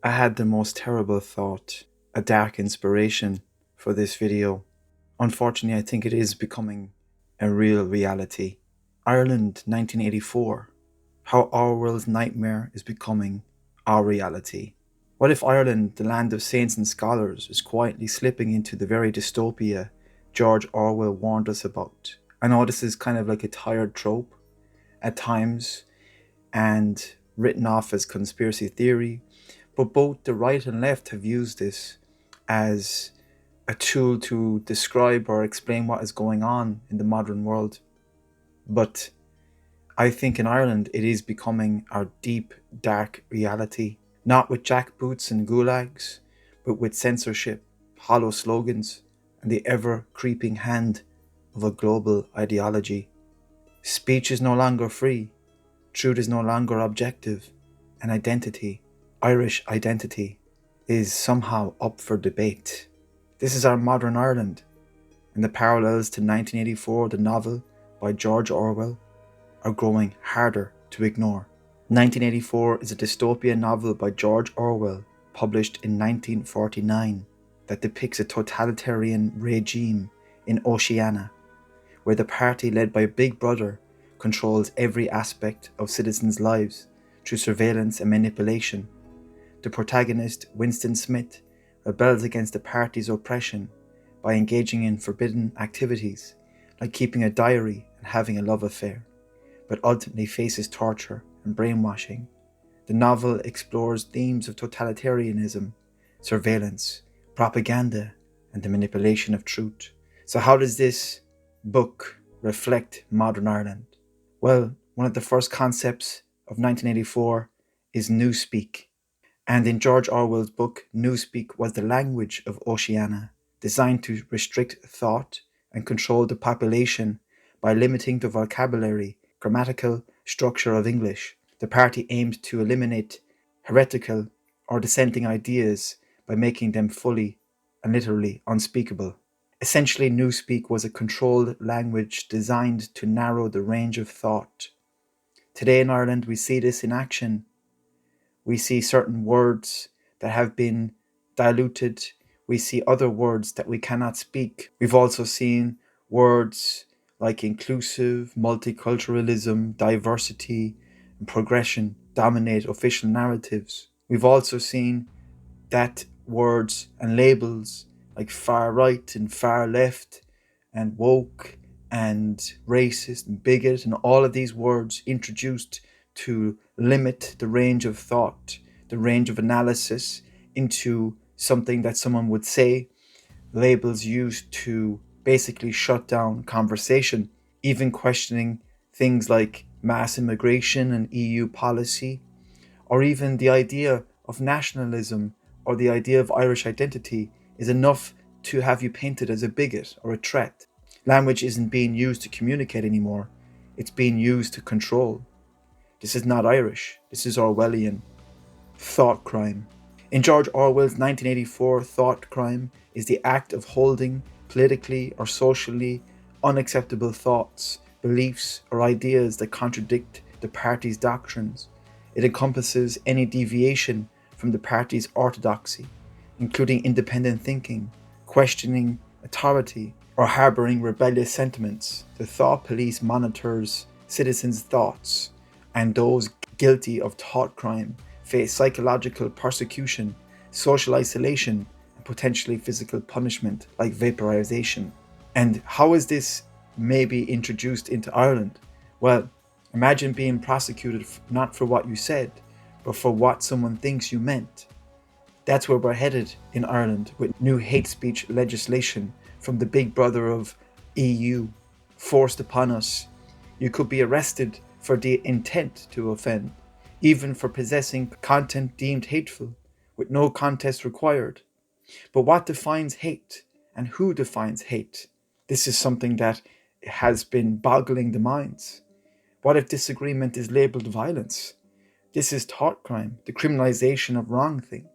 I had the most terrible thought, a dark inspiration for this video. Unfortunately, I think it is becoming a real reality. Ireland 1984. How Orwell's nightmare is becoming our reality. What if Ireland, the land of saints and scholars, is quietly slipping into the very dystopia George Orwell warned us about? I know this is kind of like a tired trope at times and written off as conspiracy theory, but both the right and left have used this as a tool to describe or explain what is going on in the modern world. But I think in Ireland it is becoming our deep, dark reality, not with jackboots and gulags, but with censorship, hollow slogans, and the ever creeping hand of a global ideology. Speech is no longer free, truth is no longer objective, and identity, Irish identity, is somehow up for debate. This is our modern Ireland, and the parallels to 1984, the novel by George Orwell, are growing harder to ignore. 1984 is a dystopian novel by George Orwell, published in 1949, that depicts a totalitarian regime in Oceania, where the party led by Big Brother controls every aspect of citizens' lives through surveillance and manipulation. The protagonist, Winston Smith, rebels against the party's oppression by engaging in forbidden activities like keeping a diary and having a love affair, but ultimately faces torture and brainwashing. The novel explores themes of totalitarianism, surveillance, propaganda, and the manipulation of truth. So how does this book reflect modern Ireland? Well, one of the first concepts of 1984 is newspeak. And in George Orwell's book, newspeak was the language of Oceania, designed to restrict thought and control the population by limiting the vocabulary, grammatical structure of English. The party aimed to eliminate heretical or dissenting ideas by making them fully and literally unspeakable. Essentially, newspeak was a controlled language designed to narrow the range of thought. Today in Ireland, we see this in action. We see certain words that have been diluted. We see other words that we cannot speak. We've also seen words like inclusive, multiculturalism, diversity, and progression dominate official narratives. We've also seen that words and labels like far right and far left and woke and racist and bigot and all of these words introduced to limit the range of thought, the range of analysis into something that someone would say, labels used to basically shut down conversation, even questioning things like mass immigration and EU policy, or even the idea of nationalism or the idea of Irish identity is enough to have you painted as a bigot or a threat. Language isn't being used to communicate anymore, it's being used to control. This is not Irish, this is Orwellian. Thoughtcrime. In George Orwell's 1984, Thoughtcrime is the act of holding politically or socially unacceptable thoughts, beliefs, or ideas that contradict the party's doctrines. It encompasses any deviation from the party's orthodoxy, including independent thinking, questioning authority, or harboring rebellious sentiments. The thought police monitors citizens' thoughts, and those guilty of thought crime face psychological persecution, social isolation, and potentially physical punishment like vaporization. And how is this maybe introduced into Ireland? Well, imagine being prosecuted not for what you said, but for what someone thinks you meant. That's where we're headed in Ireland with new hate speech legislation from the big brother of EU forced upon us. You could be arrested for the intent to offend, even for possessing content deemed hateful, with no contest required. But what defines hate and who defines hate? This is something that has been boggling the minds. What if disagreement is labelled violence? This is thought crime, the criminalisation of wrongthink.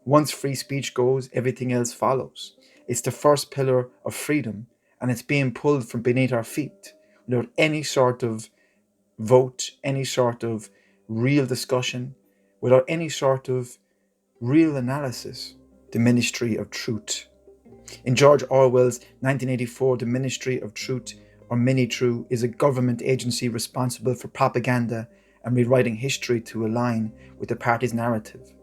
Once free speech goes, everything else follows. It's the first pillar of freedom, and it's being pulled from beneath our feet without any sort of vote, any sort of real discussion, without any sort of real analysis, the Ministry of Truth. In George Orwell's 1984, the Ministry of Truth, or Mini-True, is a government agency responsible for propaganda and rewriting history to align with the party's narrative.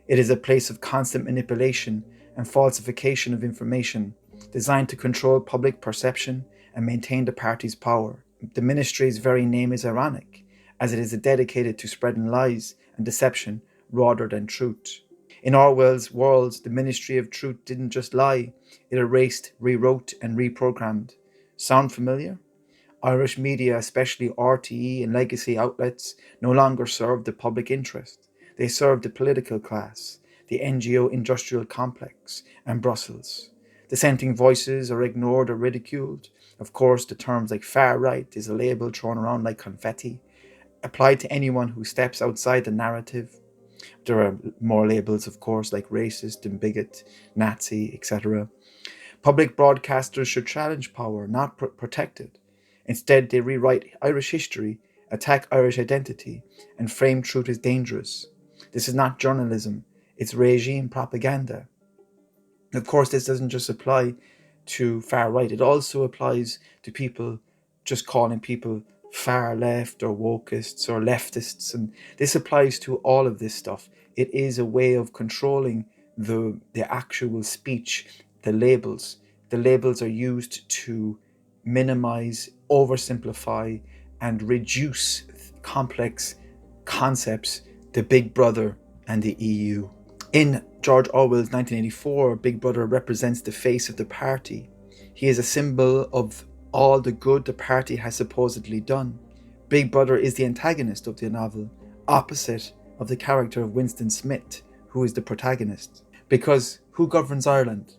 It is a place of constant manipulation and falsification of information, designed to control public perception and maintain the party's power. The ministry's very name is ironic, as it is dedicated to spreading lies and deception rather than truth. In Orwell's world, the Ministry of Truth didn't just lie, it erased, rewrote, and reprogrammed. Sound familiar? Irish media, especially RTE and legacy outlets, no longer serve the public interest. They serve the political class, the NGO industrial complex, and Brussels. Dissenting voices are ignored or ridiculed. Of course, the terms like far right is a label thrown around like confetti, applied to anyone who steps outside the narrative. There are more labels, of course, like racist and bigot, Nazi, etc. Public broadcasters should challenge power, not protect it. Instead, they rewrite Irish history, attack Irish identity, and frame truth as dangerous. This is not journalism, it's regime propaganda. Of course, this doesn't just apply to far right, it also applies to people just calling people far left or wokeists or leftists, and this applies to all of this stuff. It is a way of controlling the actual speech, the labels. The labels are used to minimize, oversimplify, and reduce complex concepts, the Big Brother and the EU. In George Orwell's 1984, Big Brother represents the face of the party. He is a symbol of all the good the party has supposedly done. Big Brother is the antagonist of the novel, opposite of the character of Winston Smith, who is the protagonist. Because who governs Ireland?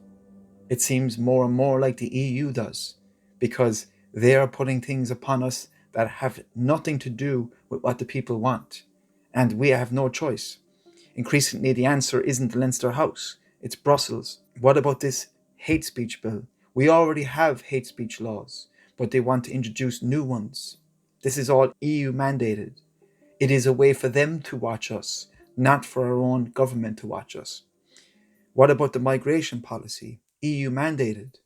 It seems more and more like the EU does, because they are putting things upon us that have nothing to do with what the people want, and we have no choice. Increasingly, the answer isn't the Leinster House, it's Brussels. What about this hate speech bill? We already have hate speech laws, but they want to introduce new ones. This is all EU mandated. It is a way for them to watch us, not for our own government to watch us. What about the migration policy? EU mandated.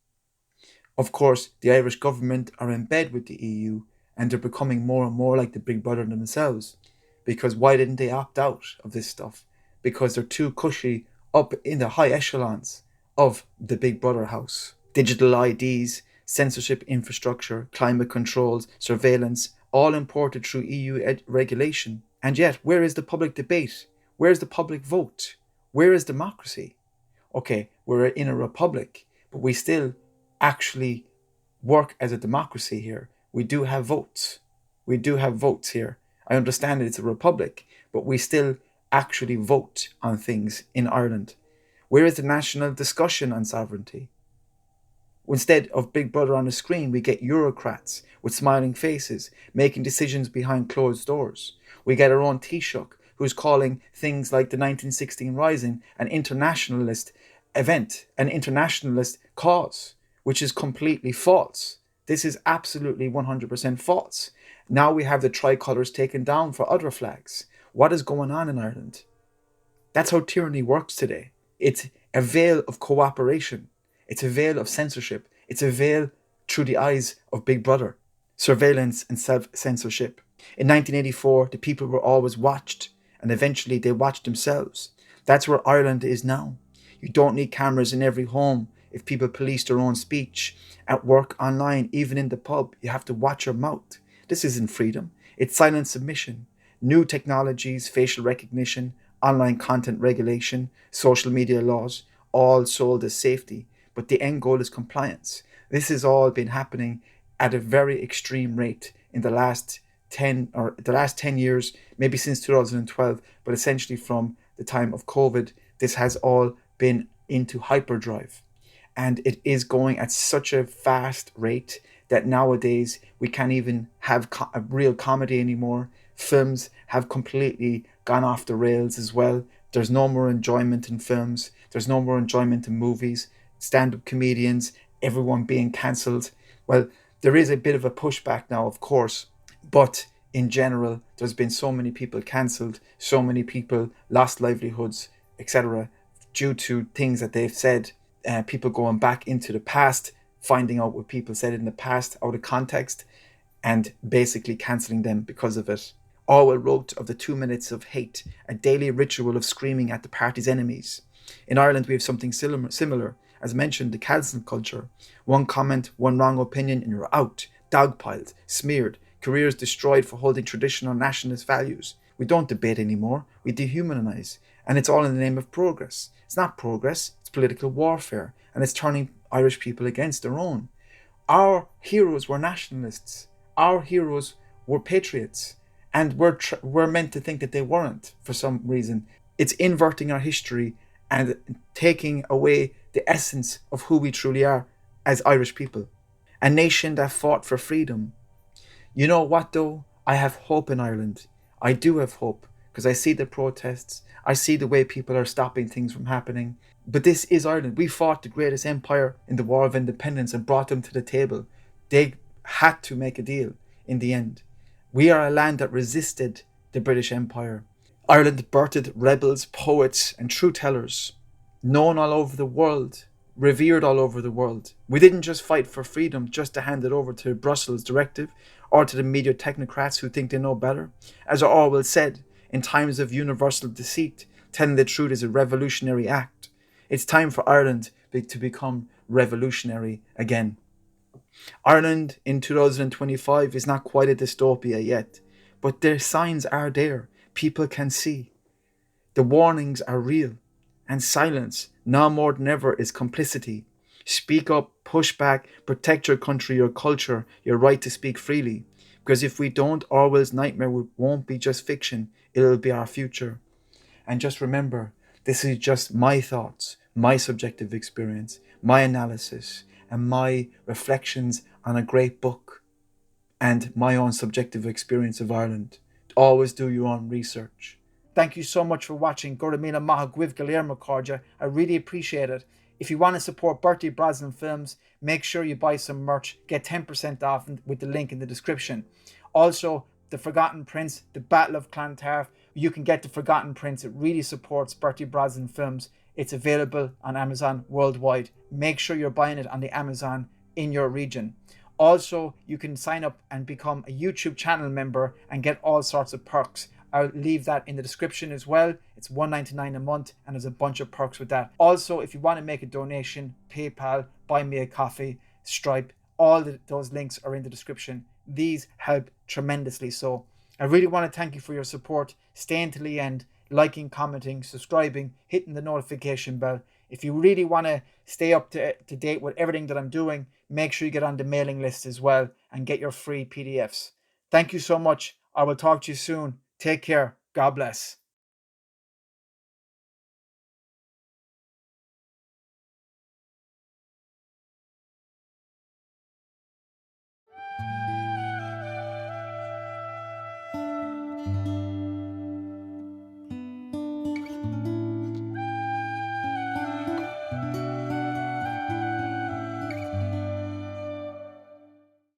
Of course, the Irish government are in bed with the EU, and they're becoming more and more like the Big Brother themselves. Because why didn't they opt out of this stuff? Because they're too cushy up in the high echelons of the Big Brother house. Digital IDs, censorship infrastructure, climate controls, surveillance, all imported through EU regulation. And yet, where is the public debate? Where is the public vote? Where is democracy? Okay, we're in a republic, but we still actually work as a democracy here. We do have votes. We do have votes here. I understand it's a republic, but we still actually vote on things in Ireland. Where is the national discussion on sovereignty? Instead of Big Brother on the screen, we get Eurocrats with smiling faces making decisions behind closed doors. We get our own Taoiseach, who's calling things like the 1916 Rising an internationalist event, an internationalist cause, which is completely false. This is absolutely 100% false. Now we have the tricolours taken down for other flags. What is going on in Ireland? That's how tyranny works today. It's a veil of cooperation. It's a veil of censorship. It's a veil through the eyes of Big Brother. Surveillance and self-censorship. In 1984, the people were always watched, and eventually they watched themselves. That's where Ireland is now. You don't need cameras in every home if people police their own speech. At work, online, even in the pub, you have to watch your mouth. This isn't freedom. It's silent submission. New technologies, facial recognition, online content regulation, social media laws, all sold as safety. But the end goal is compliance. This has all been happening at a very extreme rate in the last 10 years, maybe since 2012, but essentially from the time of COVID, this has all been into hyperdrive. And it is going at such a fast rate that nowadays we can't even have a real comedy anymore. Films have completely gone off the rails as well. There's no more enjoyment in films. There's no more enjoyment in movies. Stand-up comedians, everyone being cancelled. Well, there is a bit of a pushback now, of course, but in general, there's been so many people cancelled, so many people lost livelihoods, etc., due to things that they've said. People going back into the past, finding out what people said in the past out of context, and basically cancelling them because of it. Orwell wrote of the 2 minutes of hate, a daily ritual of screaming at the party's enemies. In Ireland, we have something similar. As mentioned, the cancel culture. One comment, one wrong opinion, and you're out, dogpiled, smeared, careers destroyed for holding traditional nationalist values. We don't debate anymore, we dehumanize. And it's all in the name of progress. It's not progress, it's political warfare, and it's turning Irish people against their own. Our heroes were nationalists. Our heroes were patriots. And we're meant to think that they weren't for some reason. It's inverting our history and taking away the essence of who we truly are as Irish people. A nation that fought for freedom. You know what, though? I have hope in Ireland. I do have hope because I see the protests. I see the way people are stopping things from happening. But this is Ireland. We fought the greatest empire in the War of Independence and brought them to the table. They had to make a deal in the end. We are a land that resisted the British Empire. Ireland birthed rebels, poets, and truth tellers, known all over the world, revered all over the world. We didn't just fight for freedom just to hand it over to Brussels directive or to the media technocrats who think they know better. As Orwell said, in times of universal deceit, telling the truth is a revolutionary act. It's time for Ireland to become revolutionary again. Ireland in 2025 is not quite a dystopia yet, but their signs are there. People can see. The warnings are real, and silence, now more than ever, is complicity. Speak up, push back, protect your country, your culture, your right to speak freely. Because if we don't, Orwell's nightmare won't be just fiction, it'll be our future. And just remember, this is just my thoughts, my subjective experience, my analysis, and my reflections on a great book, and my own subjective experience of Ireland. Always do your own research. Thank you so much for watching. Goramila Maha Gwiv Galerma Cordia. I really appreciate it. If you want to support Bertie Brosnan Films, make sure you buy some merch. Get 10% off with the link in the description. Also, The Forgotten Prince, The Battle of Clontarf. You can get The Forgotten Prince. It really supports Bertie Brosnan Films. It's available on Amazon worldwide. Make sure you're buying it on the Amazon in your region. Also, you can sign up and become a YouTube channel member and get all sorts of perks. I'll leave that in the description as well. It's $1.99 a month and there's a bunch of perks with that. Also, if you want to make a donation, PayPal, Buy Me a Coffee, Stripe, those links are in the description. These help tremendously. So I really want to thank you for your support. Stay until the end, liking, commenting, subscribing, hitting the notification bell. If you really want to stay up to date with everything that I'm doing, make sure you get on the mailing list as well and get your free PDFs. Thank you so much. I will talk to you soon. Take care. God bless.